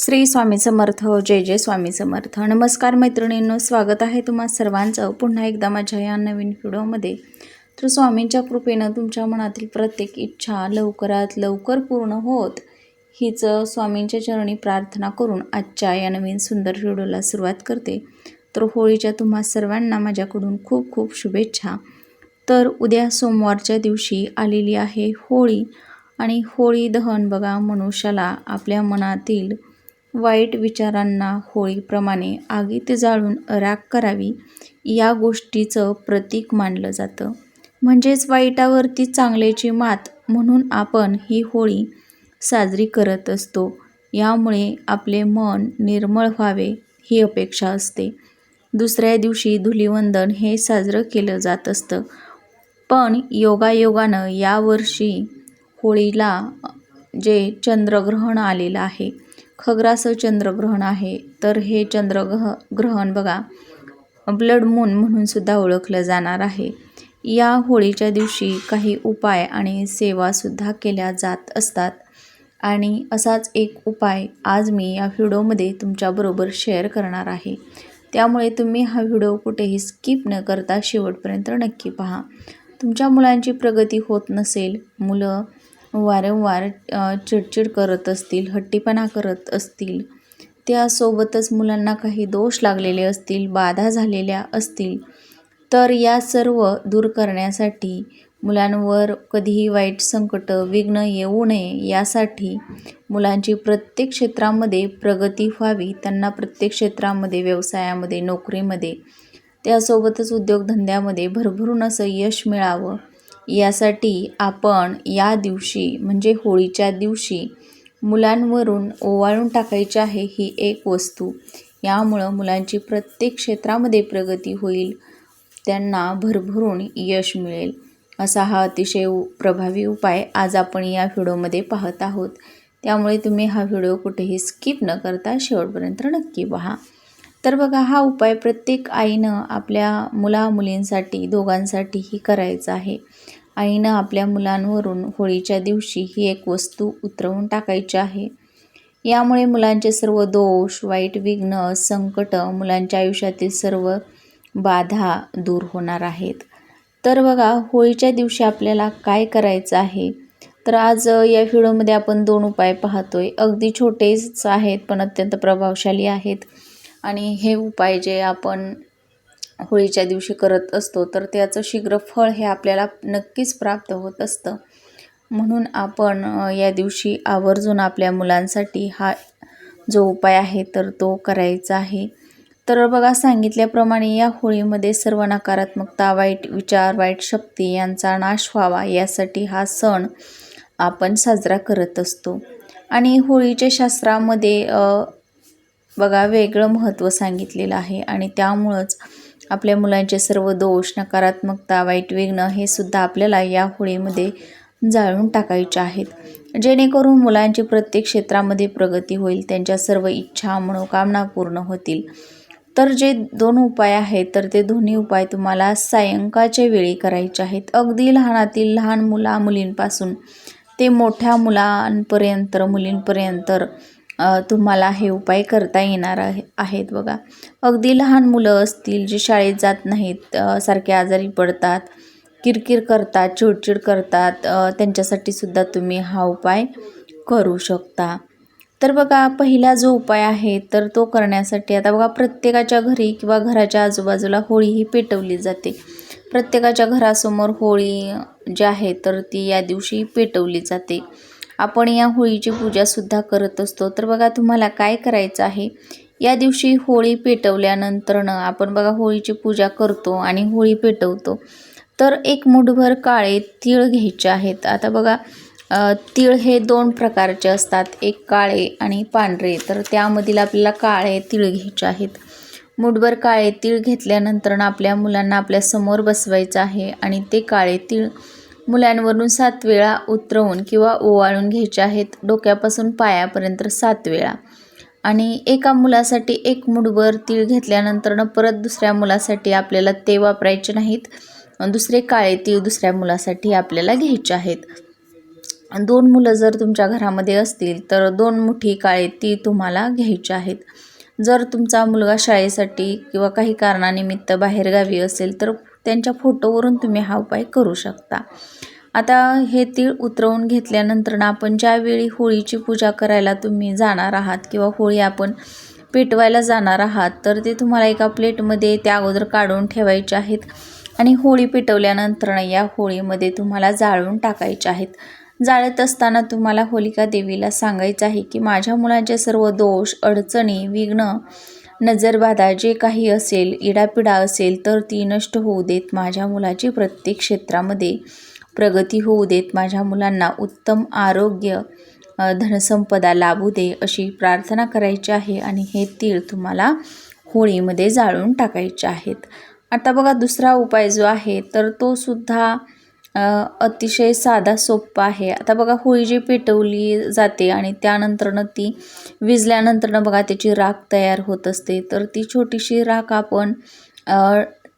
श्री स्वामी समर्थ. जय जय स्वामी समर्थ. नमस्कार मैत्रिणींनो, स्वागत आहे तुम्हा सर्वांचं पुन्हा एकदा माझ्या या नवीन व्हिडिओमध्ये. तर स्वामींच्या कृपेनं तुमच्या मनातील प्रत्येक इच्छा लवकरात लवकर पूर्ण होत हीच स्वामींच्या चरणी प्रार्थना करून आजच्या या नवीन सुंदर व्हिडिओला सुरुवात करते. तर होळीच्या तुम्हा सर्वांना माझ्याकडून खूप खूप शुभेच्छा. तर उद्या सोमवारच्या दिवशी आलेली आहे होळी आणि होळी दहन बघा, मनुष्याला आपल्या मनातील वाईट विचारांना होळीप्रमाणे आगीत जाळून राख करावी या गोष्टीचं प्रतीक मानलं जातं. म्हणजेच वाईटावरती चांगल्याची मात म्हणून आपण ही होळी साजरी करत असतो. यामुळे आपले मन निर्मळ व्हावे ही अपेक्षा असते. दुसऱ्या दिवशी धुलीवंदन हे साजरं केलं जात असतं. पण योगायोगानं यावर्षी होळीला जे चंद्रग्रहण आलेलं आहे, खग्रास चंद्रग्रहण आहे, तर हे चंद्रग्रहण बघा ब्लड मून म्हणून सुद्धा ओळखलं जाणार आहे. या होळीच्या दिवशी काही उपाय आणि सेवासुद्धा केल्या जात असतात आणि असाच एक उपाय आज मी या व्हिडिओमध्ये तुमच्याबरोबर शेअर करणार आहे. त्यामुळे तुम्ही हा व्हिडिओ कुठेही स्किप न करता शेवटपर्यंत नक्की पहा. तुमच्या मुलांची प्रगती होत नसेल, मुलं वारंवार चिडचिड करत असतील, हट्टीपणा करत असतील, त्यासोबतच मुलांना काही दोष लागलेले असतील, बाधा झालेल्या असतील, तर या सर्व दूर करण्यासाठी मुलांवर कधीही वाईट संकट विघ्न येऊ नये यासाठी मुलांची प्रत्येक क्षेत्रामध्ये प्रगती व्हावी, त्यांना प्रत्येक क्षेत्रामध्ये व्यवसायामध्ये, नोकरीमध्ये, त्यासोबतच उद्योगधंद्यामध्ये भरभरून असं यश मिळावं यासाठी आपण या दिवशी म्हणजे होळीच्या दिवशी मुलांवरून ओवाळून टाकायची आहे ही एक वस्तू. यामुळं मुलांची प्रत्येक क्षेत्रामध्ये प्रगती होईल, त्यांना भरभरून यश मिळेल. असा हा अतिशय प्रभावी उपाय आज आपण या व्हिडिओमध्ये पाहत आहोत. त्यामुळे तुम्ही हा व्हिडिओ कुठेही स्किप न करता शेवटपर्यंत नक्की पहा. तर बघा, हा उपाय प्रत्येक आईनं आपल्या मुलामुलींसाठी दोघांसाठीही करायचा आहे. आईनं आपल्या मुलांवरून होळीच्या दिवशी ही एक वस्तू उतरवून टाकायची आहे. यामुळे मुलांचे सर्व दोष, वाईट विघ्न, संकट, मुलांच्या आयुष्यातील सर्व बाधा दूर होणार आहेत. तर बघा, होळीच्या दिवशी आपल्याला काय करायचं आहे, तर आज या व्हिडिओमध्ये आपण 2 उपाय पाहतोय. अगदी छोटेच आहेत पण अत्यंत प्रभावशाली आहेत आणि हे उपाय जे आपण होळीच्या दिवशी करत असतो तर त्याचं शीघ्र फळ हे आपल्याला नक्कीच प्राप्त होत असतं. म्हणून आपण या दिवशी आवर्जून आपल्या मुलांसाठी हा जो उपाय आहे तर तो करायचा आहे. तर बघा, सांगितल्याप्रमाणे या होळीमध्ये सर्व नकारात्मकता, वाईट विचार, वाईट शक्ती यांचा नाश व्हावा यासाठी हा सण आपण साजरा करत असतो. आणि होळीच्या शास्त्रामध्ये बघा वेगळं महत्त्व सांगितलेलं आहे आणि त्यामुळंच आपल्या मुलांचे सर्व दोष, नकारात्मकता, वाईट विघ्न हे सुद्धा आपल्याला या होळीमध्ये जाळून टाकायचे आहेत, जेणेकरून मुलांची प्रत्येक क्षेत्रामध्ये प्रगती होईल, त्यांच्या सर्व इच्छा मनोकामना पूर्ण होतील. तर जे 2 उपाय आहेत तर ते दोन्ही उपाय तुम्हाला सायंकाळच्या वेळी करायचे आहेत. अगदी लहानातील लहान मुलींपासून ते मोठ्या मुलांपर्यंत, मुलींपर्यंत तुम्हाला हे उपाय करता येणार आहेत. बघा, अगदी लहान मुलं असतील जे शाळेत जात नाहीत, सारखे आजारी पडतात, किरकिर करतात, चिडचिड करतात, त्यांच्यासाठी सुद्धा तुम्ही हा उपाय करू शकता. तर बघा, पहिला जो उपाय आहे तर तो करण्यासाठी आता बघा, प्रत्येकाच्या घरी किंवा घराच्या आजूबाजूला होळी ही पेटवली जाते. प्रत्येकाच्या घरासमोर होळी जी आहे तर ती या दिवशी पेटवली जाते. आपण या होळीची पूजासुद्धा करत असतो. तर बघा, तुम्हाला काय करायचं आहे, या दिवशी होळी पेटवल्यानंतरनं आपण बघा होळीची पूजा करतो आणि होळी पेटवतो. तर एक मुठभर काळे तीळ घ्यायचे आहेत. आता बघा, तीळ हे 2 प्रकारचे असतात, एक काळे आणि पांढरे. तर त्यामधील आपल्याला काळे तीळ घ्यायचे आहेत. मुठभर काळे तीळ घेतल्यानंतर आपल्या मुलांना आपल्यासमोर बसवायचं आहे आणि ते काळे तीळ मुलांवरून 7 वेळा उतरवून किंवा ओवाळून घ्यायचे आहेत, डोक्यापासून पायापर्यंत 7 वेळा. आणि एका मुलासाठी 1 मुठभर तीळ घेतल्यानंतर परत दुसऱ्या मुलासाठी आपल्याला ते वापरायचे नाहीत, दुसरे काळे तीळ दुसऱ्या मुलासाठी आपल्याला घ्यायचे आहेत. 2 मुलं जर तुमच्या घरामध्ये असतील तर 2 मुठी काळे ती तुम्हाला घ्यायची आहेत. जर तुमचा मुलगा शाळेसाठी किंवा काही कारणानिमित्त बाहेरगावी असेल तर त्यांच्या फोटोवरून तुम्ही हा उपाय करू शकता. आता हे तीळ उतरवून घेतल्यानंतर आपण ज्यावेळी होळीची पूजा करायला तुम्ही जाणार आहात किंवा होळी आपण पेटवायला जाणार आहात तर ते तुम्हाला एका प्लेटमध्ये त्या अगोदर काढून ठेवायचे आहेत आणि होळी पेटवल्यानंतर या होळीमध्ये तुम्हाला जाळून टाकायचे आहेत. जाळत असताना तुम्हाला होलिका देवीला सांगायचं आहे की माझ्या मुलांचे सर्व दोष, अडचणी, विघ्न, नजरबाधा जे काही असेल, इडापिडा असेल तर ती नष्ट होऊ देत. माझ्या मुलाची प्रत्येक क्षेत्रामध्ये प्रगती होऊ देत. माझ्या मुलांना उत्तम आरोग्य, धनसंपदा लाभू दे अशी प्रार्थना करायची आहे आणि हे तीळ तुम्हाला होळीमध्ये जाळून टाकायचे आहेत. आता बघा दुसरा उपाय जो आहे तर तो सुद्धा अतिशय साधा सोपा आहे. आता बघा होळी जी पेटवली जाते आणि त्यानंतरनं ती विझल्यानंतरनं बघा त्याची राख तयार होत असते. तर ती छोटीशी राख आपण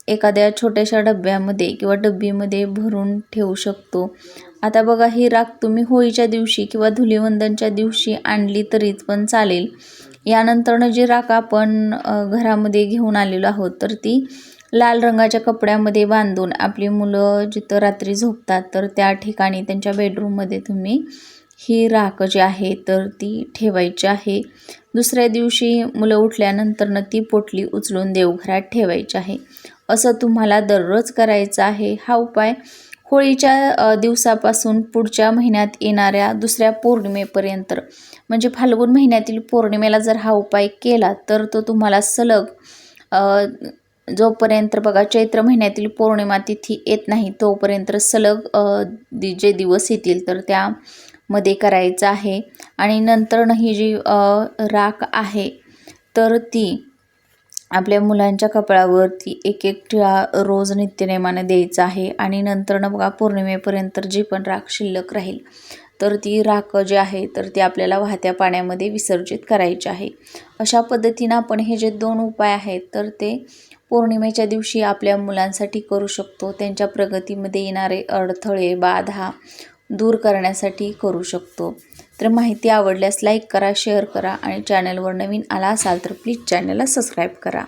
एखाद्या छोट्याशा डब्यामध्ये किंवा डब्बीमध्ये भरून ठेवू शकतो. आता बघा ही राख तुम्ही होळीच्या दिवशी किंवा धुलीवंदनच्या दिवशी आणली तरीच पण चालेल. यानंतरनं जी राख आपण घरामध्ये घेऊन आलेलो आहोत तर ती लाल रंगाच्या कपड्यामध्ये बांधून आपली मुलं जिथं रात्री झोपतात तर त्या ठिकाणी त्यांच्या बेडरूममध्ये तुम्ही ही राख जी आहे तर ती ठेवायची आहे. दुसऱ्या दिवशी मुलं उठल्यानंतरनं ती पोटली उचलून देवघरात ठेवायची आहे. असं तुम्हाला दररोज करायचं आहे. हा उपाय होळीच्या दिवसापासून पुढच्या महिन्यात येणाऱ्या दुसऱ्या पौर्णिमेपर्यंत म्हणजे फाल्गुन महिन्यातील पौर्णिमेला जर हा उपाय केला तर तो तुम्हाला सलग जोपर्यंत बघा चैत्र महिन्यातील पौर्णिमा तिथी येत नाही तोपर्यंत सलग जे दिवस येतील तर त्यामध्ये करायचं आहे. आणि नंतरनं ही जी राख आहे तर ती आपल्या मुलांच्या कपाळावरती एक टिळा रोज नित्यनेमाने द्यायचा आहे. आणि नंतरनं बघा पौर्णिमेपर्यंत जी पण राख शिल्लक राहील तर ती राख जी आहे तर ती आपल्याला वाहत्या पाण्यामध्ये विसर्जित करायची आहे. अशा पद्धतीनं आपण हे जे 2 उपाय आहेत तर ते पौर्णिमेच्या दिवशी आपल्या मुलांसाठी करू शकतो. त्यांच्या प्रगतीमध्ये येणारे अडथळे, बाधा दूर करण्यासाठी करू शकतो. तर माहिती आवडल्यास लाईक करा, शेअर करा आणि चॅनलवर नवीन आला असाल तर प्लीज चॅनलला सबस्क्राईब करा.